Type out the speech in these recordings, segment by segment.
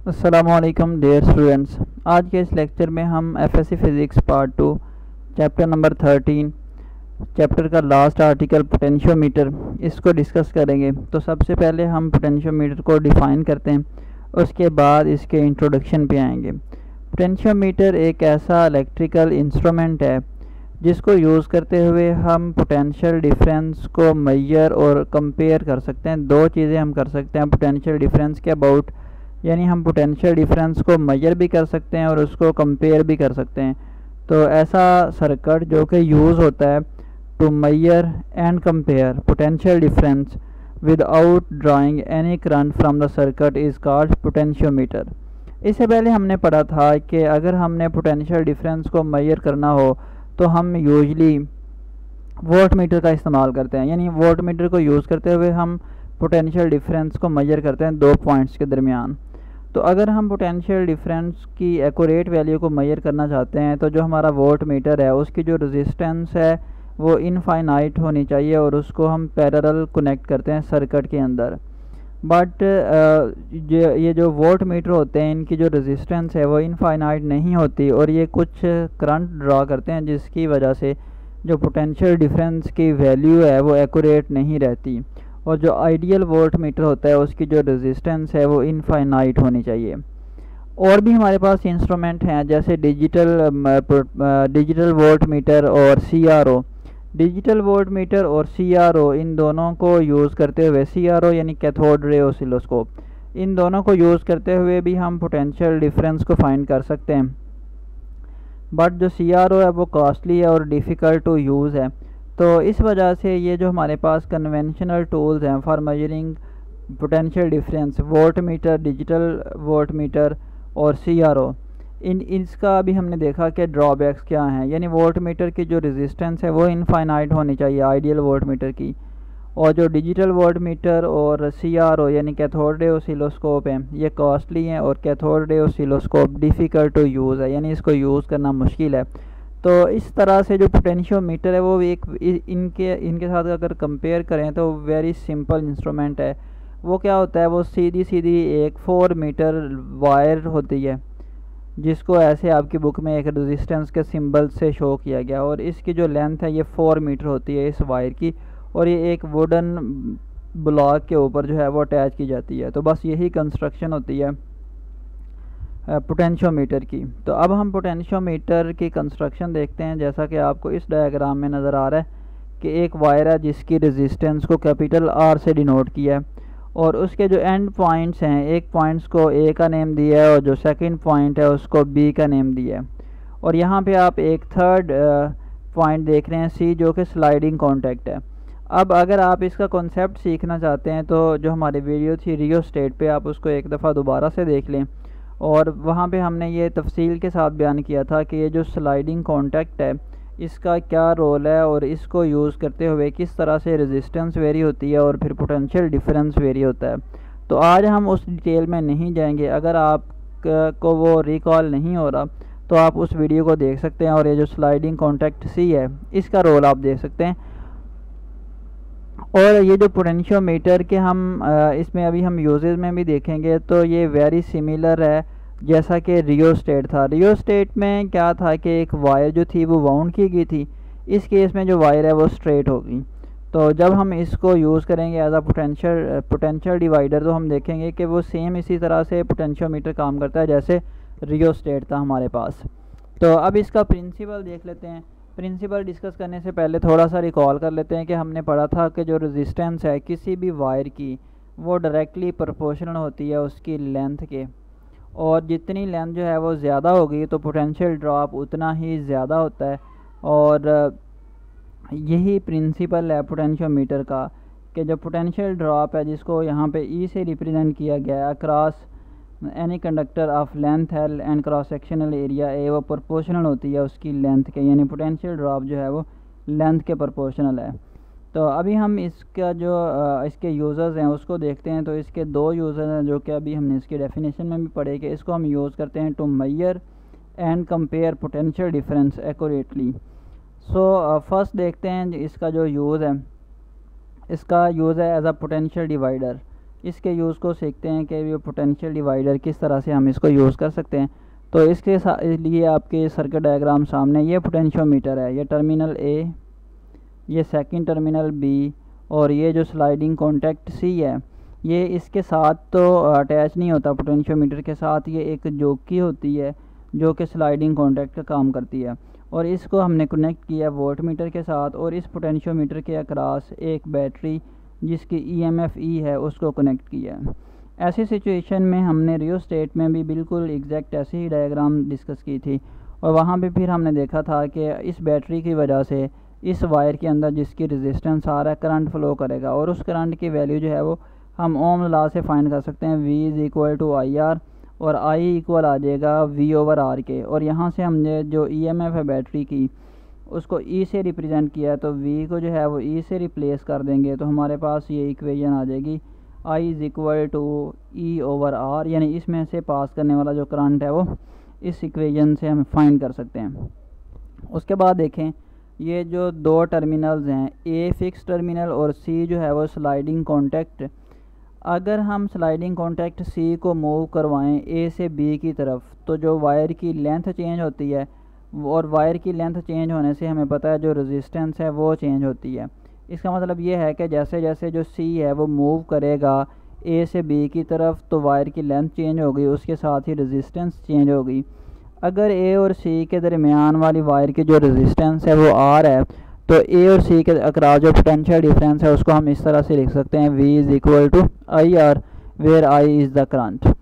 अस्सलामुअलैकुम dear students. आज के इस लेक्चर में हम FSc physics part 2 chapter number 13 chapter का लास्ट आर्टिकल पोटेंशियोमीटर इसको डिस्कस करेंगे। तो सबसे पहले हम पोटेंशियोमीटर को डिफ़ाइन करते हैं, उसके बाद इसके इंट्रोडक्शन पे आएंगे। पोटेंशियोमीटर एक ऐसा इलेक्ट्रिकल इंस्ट्रूमेंट है जिसको यूज़ करते हुए हम पोटेंशियल डिफरेंस को मेजर और कंपेयर कर सकते हैं। दो चीज़ें हम कर सकते हैं पोटेंशियल डिफरेंस के अबाउट, यानी हम पोटेंशियल डिफरेंस को मेजर भी कर सकते हैं और उसको कंपेयर भी कर सकते हैं। तो ऐसा सर्किट जो कि यूज़ होता है to measure and compare potential difference without drawing any current from the circuit is called potentiometer. इससे पहले हमने पढ़ा था कि अगर हमने पोटेंशियल डिफरेंस को मेजर करना हो तो हम यूजली वोल्ट मीटर का इस्तेमाल करते हैं, यानी वोल्ट मीटर को यूज़ करते हुए हम पोटेंशियल डिफरेंस को मेजर करते हैं दो पॉइंट्स के दरमियान। तो अगर हम पोटेंशियल डिफरेंस की एक्यूरेट वैल्यू को मेजर करना चाहते हैं तो जो हमारा वोल्ट मीटर है उसकी जो रेजिस्टेंस है वो इनफाइनाइट होनी चाहिए और उसको हम पैरेलल कनेक्ट करते हैं सर्किट के अंदर। बट ये जो वोल्ट मीटर होते हैं इनकी जो रेजिस्टेंस है वो इनफाइनाइट नहीं होती और ये कुछ करंट ड्रा करते हैं जिसकी वजह से जो पोटेंशियल डिफरेंस की वैल्यू है वो एक्यूरेट नहीं रहती। और जो आइडियल वोल्ट मीटर होता है उसकी जो रेजिस्टेंस है वो इनफाइनाइट होनी चाहिए। और भी हमारे पास इंस्ट्रूमेंट हैं जैसे डिजिटल वोल्ट मीटर और सीआरओ। डिजिटल वोल्ट मीटर और सीआरओ इन दोनों को यूज़ करते हुए, सीआरओ यानी कैथोड रे ऑसिलोस्कोप, इन दोनों को यूज़ करते हुए भी हम पोटेंशियल डिफरेंस को फाइंड कर सकते हैं। बट जो सीआरओ है वो कॉस्टली है और डिफ़िकल्ट टू यूज़ है। तो इस वजह से ये जो हमारे पास कन्वेंशनल टूल्स हैं for measuring potential difference, volt meter, digital volt meter और सीआरओ, इसका अभी हमने देखा कि ड्रॉबैक्स क्या हैं। यानी वोल्ट मीटर की जो रेजिस्टेंस है वो इनफाइनाइट होनी चाहिए आइडियल वोल्ट मीटर की, और जो डिजिटल वोल्ट मीटर और सीआरओ यानी कैथोड रे ऑसिलोस्कोप हैं ये कॉस्टली हैं और cathode ray oscilloscope difficult to use है, यानी इसको यूज़ करना मुश्किल है। तो इस तरह से जो पोटेंशियोमीटर है वो एक इनके साथ अगर कंपेयर करें तो वेरी सिंपल इंस्ट्रूमेंट है। वो क्या होता है, वो सीधी सीधी एक 4 मीटर वायर होती है जिसको ऐसे आपकी बुक में एक रेजिस्टेंस के सिंबल से शो किया गया, और इसकी जो लेंथ है ये 4 मीटर होती है इस वायर की, और ये एक वुडन ब्लॉक के ऊपर जो है वो अटैच की जाती है। तो बस यही कंस्ट्रक्शन होती है पोटेंशियोमीटर की। तो अब हम पोटेंशियोमीटर की कंस्ट्रक्शन देखते हैं। जैसा कि आपको इस डायग्राम में नज़र आ रहा है कि एक वायर है जिसकी रेजिस्टेंस को कैपिटल आर से डिनोट किया है, और उसके जो एंड पॉइंट्स हैं, एक पॉइंट्स को ए का नेम दिया है और जो सेकंड पॉइंट है उसको बी का नेम दिया है। और यहाँ पे आप एक थर्ड पॉइंट देख रहे हैं सी, जो कि स्लाइडिंग कॉन्टैक्ट है। अब अगर आप इसका कॉन्सेप्ट सीखना चाहते हैं तो जो हमारी वीडियो थी रियोस्टेट पे, आप उसको एक दफ़ा दोबारा से देख लें, और वहाँ पे हमने ये तफसील के साथ बयान किया था कि ये जो स्लाइडिंग कॉन्टैक्ट है इसका क्या रोल है और इसको यूज़ करते हुए किस तरह से रेजिस्टेंस वेरी होती है और फिर पोटेंशियल डिफरेंस वेरी होता है। तो आज हम उस डिटेल में नहीं जाएंगे। अगर आप को वो रिकॉल नहीं हो रहा तो आप उस वीडियो को देख सकते हैं, और ये जो स्लाइडिंग कॉन्टैक्ट सी है इसका रोल आप देख सकते हैं। और ये जो पोटेंशियोमीटर के हम इसमें अभी हम यूजेस में भी देखेंगे तो ये वेरी सिमिलर है जैसा कि रियोस्टेट था। रियोस्टेट में क्या था कि एक वायर जो थी वो वाउंड की गई थी, इस केस में जो वायर है वो स्ट्रेट होगी। तो जब हम इसको यूज़ करेंगे एज अ पोटेंशियल डिवाइडर तो हम देखेंगे कि वो सेम इसी तरह से पोटेंशियोमीटर काम करता है जैसे रियोस्टेट था हमारे पास। तो अब इसका प्रिंसिपल देख लेते हैं। प्रिंसिपल डिस्कस करने से पहले थोड़ा सा रिकॉल कर लेते हैं कि हमने पढ़ा था कि जो रेजिस्टेंस है किसी भी वायर की वो डायरेक्टली प्रोपोर्शनल होती है उसकी लेंथ के, और जितनी लेंथ जो है वो ज़्यादा होगी तो पोटेंशियल ड्रॉप उतना ही ज़्यादा होता है। और यही प्रिंसिपल है पोटेंशियोमीटर का कि जो पोटेंशियल ड्रॉप है जिसको यहाँ पे ई से रिप्रेजेंट किया गया है across any conductor of length L and cross sectional area A, वो प्रोपोर्शनल होती है उसकी लेंथ के, यानी पोटेंशियल ड्रॉप जो है वो लेंथ के प्रोपोर्शनल है। तो अभी हम इसका जो इसके यूज़र्स हैं उसको देखते हैं। तो इसके दो यूज़र हैं जो कि अभी हमने इसकी डेफिनेशन में भी पढ़े कि इसको हम यूज़ करते हैं to measure and compare potential difference accurately. So first देखते हैं इसका जो यूज़ है, इसका यूज़ है एज अ पोटेंशियल डिवाइडर। इसके यूज़ को सीखते हैं कि ये पोटेंशियल डिवाइडर किस तरह से हम इसको यूज़ कर सकते हैं। तो इसके लिए आपके सर्किट डायग्राम सामने, ये पोटेंशियोमीटर है, ये टर्मिनल ए, ये सेकंड टर्मिनल बी, और ये जो स्लाइडिंग कॉन्टैक्ट सी है ये इसके साथ तो अटैच नहीं होता पोटेंशियोमीटर के साथ, ये एक जोकी होती है जो कि स्लाइडिंग कॉन्टैक्ट का काम करती है। और इसको हमने कनेक्ट किया वोल्ट मीटर के साथ, और इस पोटेंशियोमीटर के अक्रॉस एक बैटरी जिसकी EMF E है उसको कनेक्ट किया है। ऐसी सिचुएशन में हमने रियोस्टेट में भी बिल्कुल एग्जैक्ट ऐसे ही डायग्राम डिस्कस की थी, और वहाँ पे फिर हमने देखा था कि इस बैटरी की वजह से इस वायर के अंदर जिसकी रेजिस्टेंस आ रहा है करंट फ्लो करेगा, और उस करंट की वैल्यू जो है वो हम ओम लॉ से फाइंड कर सकते हैं। V = IR, और I इक्वल आ जाएगा V/R के, और यहाँ से हमने जो EMF है बैटरी की उसको E से रिप्रेजेंट किया है, तो V को जो है वो E से रिप्लेस कर देंगे तो हमारे पास ये इक्वेशन आ जाएगी I = E/R, यानी इसमें से पास करने वाला जो करंट है वो इस इक्वेशन से हम फाइंड कर सकते हैं। उसके बाद देखें ये जो दो टर्मिनल्स हैं, A फिक्स टर्मिनल और C जो है वो स्लाइडिंग कॉन्टैक्ट। अगर हम स्लाइडिंग कॉन्टैक्ट C को मूव करवाएं A से B की तरफ, तो जो वायर की लेंथ चेंज होती है, और वायर की लेंथ चेंज होने से हमें पता है जो रेजिस्टेंस है वो चेंज होती है। इसका मतलब ये है कि जैसे जैसे जो C है वो मूव करेगा A से B की तरफ, तो वायर की लेंथ चेंज होगी, उसके साथ ही रेजिस्टेंस चेंज होगी। अगर A और C के दरमियान वाली वायर की जो रेजिस्टेंस है वो R है, तो A और C के अक्रॉस जो पोटेंशियल डिफरेंस है उसको हम इस तरह से लिख सकते हैं V = IR, where I is the current.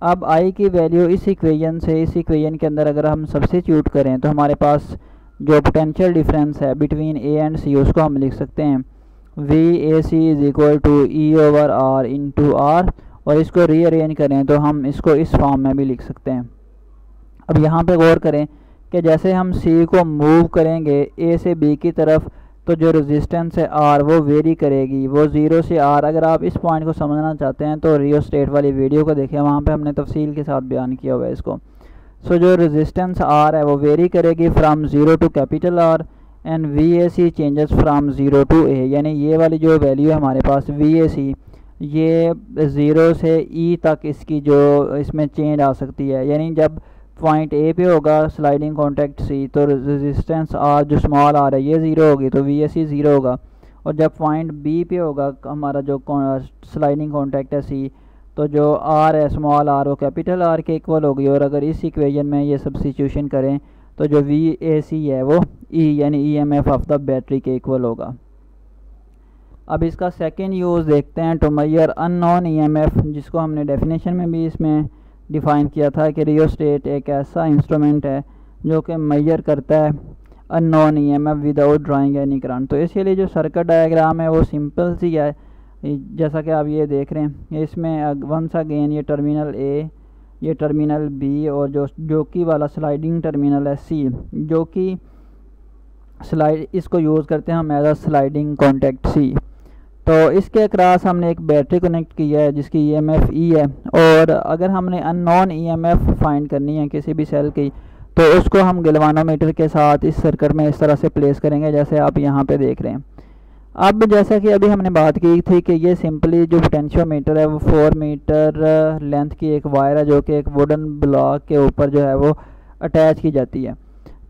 अब I की वैल्यू इस इक्वेशन से, इस इक्वेशन के अंदर अगर हम सब्स्टिट्यूट करें तो हमारे पास जो पोटेंशियल डिफरेंस है बिटवीन A एंड C उसको हम लिख सकते हैं VAC = E/R × R, और इसको रीअरेंज करें तो हम इसको इस फॉर्म में भी लिख सकते हैं। अब यहाँ पे गौर करें कि जैसे हम C को मूव करेंगे A से B की तरफ, तो जो रेजिस्टेंस है R वो वेरी करेगी, वो 0 से R। अगर आप इस पॉइंट को समझना चाहते हैं तो रियोस्टेट वाली वीडियो को देखें, वहाँ पे हमने तफसील के साथ बयान किया हुआ है इसको। सो जो रेजिस्टेंस R है वो वेरी करेगी from 0 to R, and VAC changes from 0 to A, यानी ये वाली जो वैल्यू है हमारे पास VAC, ये 0 से E तक इसकी जो इसमें चेंज आ सकती है। यानी जब पॉइंट A पे होगा स्लाइडिंग कॉन्टैक्ट C, तो रेजिस्टेंस R जो स्मॉल R है ये 0 होगी, तो VAC 0 होगा। और जब पॉइंट B पे होगा हमारा जो स्लाइडिंग कॉन्टैक्ट है C, तो जो R है स्मॉल R वो कैपिटल R के इक्वल होगी। और अगर इस इक्वेशन में ये सब्स्टिट्यूशन करें तो जो VAC है वो E यानी EMF ऑफ द बैटरी के इक्वल होगा। अब इसका सेकेंड यूज़ देखते हैं, टू मेजर अननोन EMF, जिसको हमने डेफिनेशन में भी इसमें डिफ़ाइन किया था कि रियोस्टेट एक ऐसा इंस्ट्रूमेंट है जो कि मेजर करता है unknown EMF without drawing any current. तो इसके लिए जो सर्किट डायग्राम है वो सिंपल सी है, जैसा कि आप ये देख रहे हैं। इसमें वंस अगेन ये टर्मिनल A, ये टर्मिनल B, और जो की वाला स्लाइडिंग टर्मिनल है C, जो कि स्लाइड इसको यूज़ करते हैं हम as a sliding contact C। तो इसके अक्रॉस हमने एक बैटरी कनेक्ट किया है जिसकी EMF E है, और अगर हमने अननोन EMF फाइंड करनी है किसी भी सेल की, तो उसको हम गैल्वानोमीटर के साथ इस सर्किट में इस तरह से प्लेस करेंगे जैसे आप यहाँ पे देख रहे हैं। अब जैसा कि अभी हमने बात की थी कि ये सिंपली जो पोटेंशियोमीटर है वो 4 मीटर लेंथ की एक वायर है जो कि एक वुडन ब्लॉक के ऊपर जो है वो अटैच की जाती है।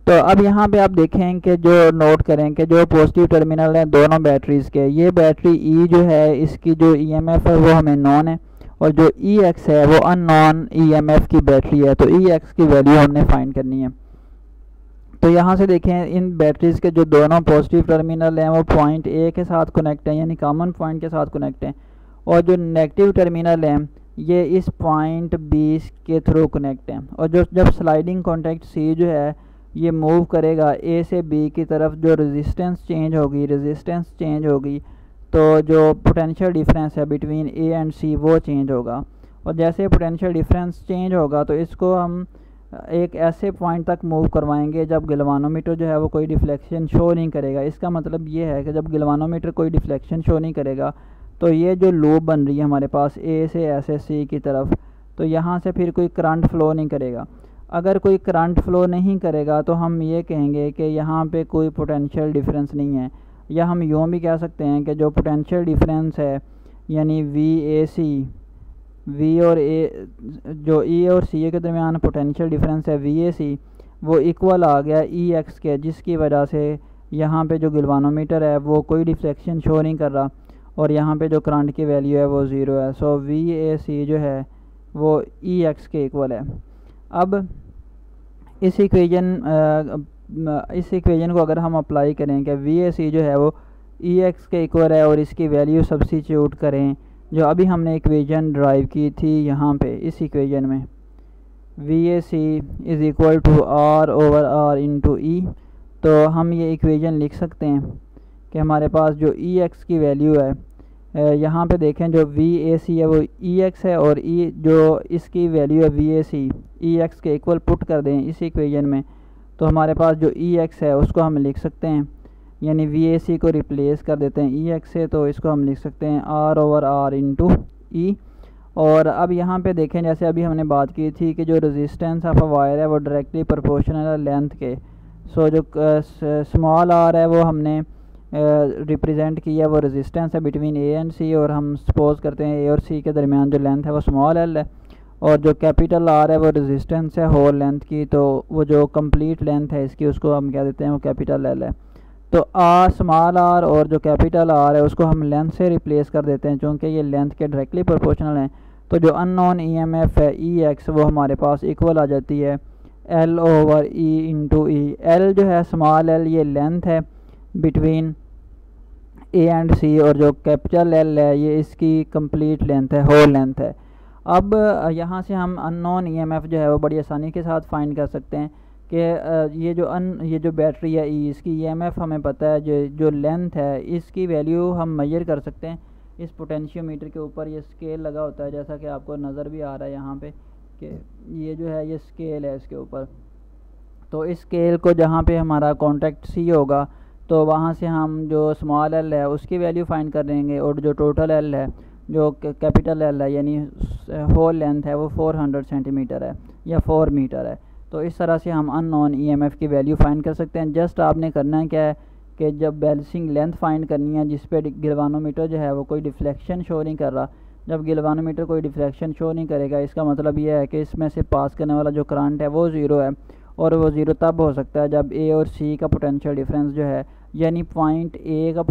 तो अब यहाँ पे आप देखें कि जो नोट करें कि जो पॉजिटिव टर्मिनल है दोनों बैटरीज़ के, ये बैटरी E जो है इसकी जो EMF है वो हमें नॉन है, और जो EX है वो अननोन EMF की बैटरी है। तो EX की वैल्यू हमने फाइंड करनी है। तो यहाँ से देखें इन बैटरीज़ के जो दोनों पॉजिटिव टर्मिनल हैं वो पॉइंट A के साथ कनेक्ट हैं, यानी कॉमन पॉइंट के साथ कनेक्ट हैं, और जो नेगेटिव टर्मिनल हैं ये इस पॉइंट B के थ्रू कनेक्ट हैं। और जो जब स्लाइडिंग कॉन्टैक्ट C जो है ये मूव करेगा A से B की तरफ, जो रेजिस्टेंस चेंज होगी तो जो पोटेंशियल डिफरेंस है बिटवीन A एंड C वो चेंज होगा। और जैसे पोटेंशियल डिफरेंस चेंज होगा तो इसको हम एक ऐसे पॉइंट तक मूव करवाएंगे जब गैल्वानोमीटर जो है वो कोई डिफ्लेक्शन शो नहीं करेगा। इसका मतलब ये है कि जब गैल्वानोमीटर कोई डिफ्लेक्शन शो नहीं करेगा तो ये जो लूप बन रही है हमारे पास A से ऐसे C की तरफ, तो यहाँ से फिर कोई करंट फ्लो नहीं करेगा। अगर कोई करंट फ्लो नहीं करेगा तो हम ये कहेंगे कि यहाँ पे कोई पोटेंशियल डिफरेंस नहीं है, या हम यूँ भी कह सकते हैं कि जो पोटेंशियल डिफरेंस है यानी VAC, V और A जो E और CA के दरमियान पोटेंशियल डिफरेंस है VAC, वो इक्वल आ गया EX के, जिसकी वजह से यहाँ पे जो गिलवानोमीटर है वो कोई डिफ्लेक्शन शो नहीं कर रहा और यहाँ पे जो करंट की वैल्यू है वो 0 है। सो VAC जो है वो EX के इक्वल है। अब इस इक्वेशन को अगर हम अप्लाई करें कि VAC जो है वो EX के इक्वल है और इसकी वैल्यू सब्स्टिट्यूट करें जो अभी हमने इक्वेशन ड्राइव की थी यहाँ पे इस इक्वेशन में, VAC is equal to R/R into E, तो हम ये इक्वेशन लिख सकते हैं कि हमारे पास जो EX की वैल्यू है, यहाँ पे देखें जो VAC है वो EX है और E जो इसकी वैल्यू है VAC EX के इक्वल पुट कर दें इस इक्वेशन में, तो हमारे पास जो EX है उसको हम लिख सकते हैं, यानी VAC को रिप्लेस कर देते हैं EX से, तो इसको हम लिख सकते हैं R/R इंटू E। और अब यहाँ पे देखें जैसे अभी हमने बात की थी कि जो रेजिस्टेंस ऑफ अ वायर है वो डायरेक्टली प्रोपोर्शनल है लेंथ के। सो जो स्मॉल r है वो हमने रिप्रेजेंट किया वो रेजिस्टेंस है बिटवीन A एंड C, और हम सपोज करते हैं A और C के दरमियान जो लेंथ है वो स्मॉल l है, और जो कैपिटल R है वो रेजिस्टेंस है होल लेंथ की, तो वो जो कंप्लीट लेंथ है इसकी उसको हम क्या देते हैं वो कैपिटल L है। तो स्मॉल r और जो कैपिटल R है उसको हम लेंथ से रिप्लेस कर देते हैं चूँकि ये लेंथ के डायरेक्टली प्रोपोर्शनल हैं, तो जो अननोन EMF है EX वो हमारे पास इक्वल आ जाती है L/E इंटू E। L जो है स्मॉल l ये लेंथ है बिटवीन A एंड C, और जो कैपिटल L है ये इसकी कंप्लीट लेंथ है, होल लेंथ है। अब यहाँ से हम अननोन EMF जो है वो बड़ी आसानी के साथ फाइंड कर सकते हैं कि ये जो बैटरी है E इसकी EMF हमें पता है, जो लेंथ है इसकी वैल्यू हम मेजर कर सकते हैं इस पोटेंशियोमीटर के ऊपर। ये स्केल लगा होता है जैसा कि आपको नज़र भी आ रहा है यहाँ पे कि ये जो है ये स्केल है इसके ऊपर, तो इस स्केल को जहाँ पे हमारा कॉन्टैक्ट C होगा तो वहाँ से हम जो स्मॉल l है उसकी वैल्यू फाइंड कर लेंगे, और जो टोटल l है जो कैपिटल L है यानी होल लेंथ है वो 400 सेंटीमीटर है या 4 मीटर है। तो इस तरह से हम अननोन EMF की वैल्यू फाइंड कर सकते हैं। जस्ट आपने करना है क्या है कि जब बैलेंसिंग लेंथ फाइंड करनी है जिस पे गिलवानोमीटर जो है वो कोई डिफ्लेक्शन शो नहीं कर रहा, जब गिलवानोमीटर कोई डिफ्लेक्शन शो नहीं करेगा इसका मतलब ये है कि इसमें से पास करने वाला जो करंट है वो 0 है, और वो 0 तब हो सकता है जब A और C का पोटेंशियल डिफरेंस जो है यानी पॉइंट A का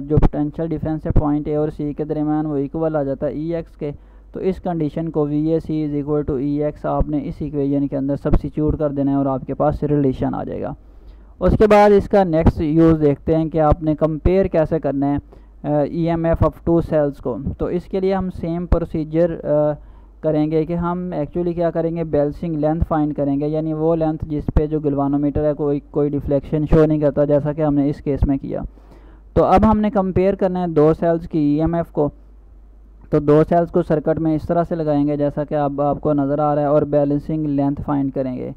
जो पोटेंशियल डिफरेंस है पॉइंट A और C के दरमियान वो इक्वल आ जाता है EX के। तो इस कंडीशन को VAC is equal to EX आपने इस इक्वेशन के अंदर सब्स्टिट्यूट कर देना है और आपके पास रिलेशन आ जाएगा। उसके बाद इसका नेक्स्ट यूज़ देखते हैं कि आपने कंपेयर कैसे करना है EMF ऑफ 2 सेल्स को। तो इसके लिए हम सेम प्रोसीजर करेंगे कि हम एक्चुअली क्या करेंगे, बैलेंसिंग लेंथ फाइंड करेंगे, यानी वो लेंथ जिस पे जो गिलवानोमीटर है कोई डिफ्लेक्शन शो नहीं करता जैसा कि हमने इस केस में किया। तो अब हमने कंपेयर करना है 2 सेल्स की EMF को। तो 2 सेल्स को सर्किट में इस तरह से लगाएंगे जैसा कि आपको नज़र आ रहा है, और बैलेंसिंग लेंथ फाइंड करेंगे।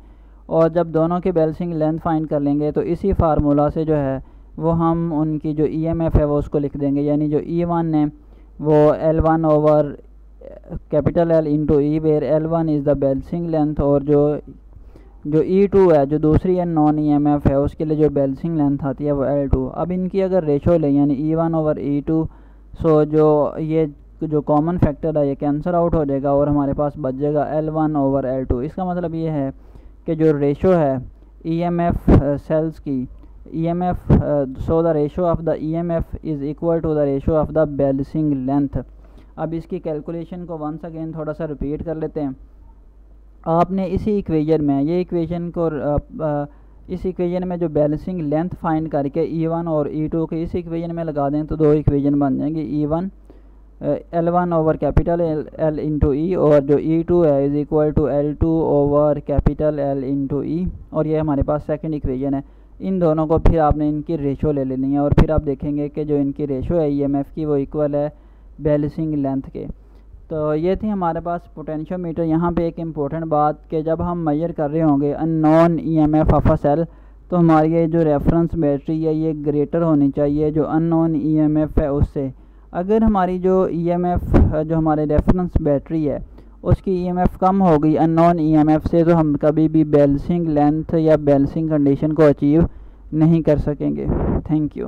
और जब दोनों की बैलेंसिंग लेंथ फाइंड कर लेंगे तो इसी फार्मूला से जो है वो हम उनकी जो EMF है वो उसको लिख देंगे, यानी जो E1 है वो L1 over capital L into E, where L1 is the balancing length, और जो E2 है जो दूसरी नॉन EMF है उसके लिए जो बैलेंसिंग लेंथ आती है वो L2। अब इनकी अगर रेशो लें यानी E1 ओवर E2, सो जो कॉमन फैक्टर है ये कैंसर आउट हो जाएगा और हमारे पास बच जाएगा L1 ओवर L2। इसका मतलब ये है कि जो रेशो है EMF सेल्स की EMF, so the ratio of the EMF is equal to the ratio of the balancing length. अब इसकी कैलकुलेशन को वंस अगेन थोड़ा सा रिपीट कर लेते हैं। आपने इसी इक्वेशन में इस इक्वेशन में जो बैलेंसिंग लेंथ फाइंड करके E1 और E2 के इस इक्वेशन में लगा दें तो 2 इक्वेशन बन जाएंगे, E1 L1 over capital L into E, और जो E2 है is equal to L2 over capital L into E, और ये हमारे पास सेकंड इक्वेशन है। इन दोनों को फिर आपने इनकी रेशो ले लेनी है और फिर आप देखेंगे कि जो इनकी रेशो है EMF की वो इक्वल है बैलेंसिंग लेंथ के। तो ये थी हमारे पास पोटेंशियोमीटर। यहाँ पे एक इम्पोर्टेंट बात कि जब हम मेजर कर रहे होंगे unknown EMF of a cell तो हमारी ये जो रेफरेंस बैटरी है ये ग्रेटर होनी चाहिए जो अननोन EMF है उससे। अगर हमारी जो EMF जो हमारे रेफरेंस बैटरी है उसकी EMF कम हो गई अननोन EMF से तो हम कभी भी बैलेंसिंग लेंथ या बैलेंसिंग कंडीशन को अचीव नहीं कर सकेंगे। Thank you.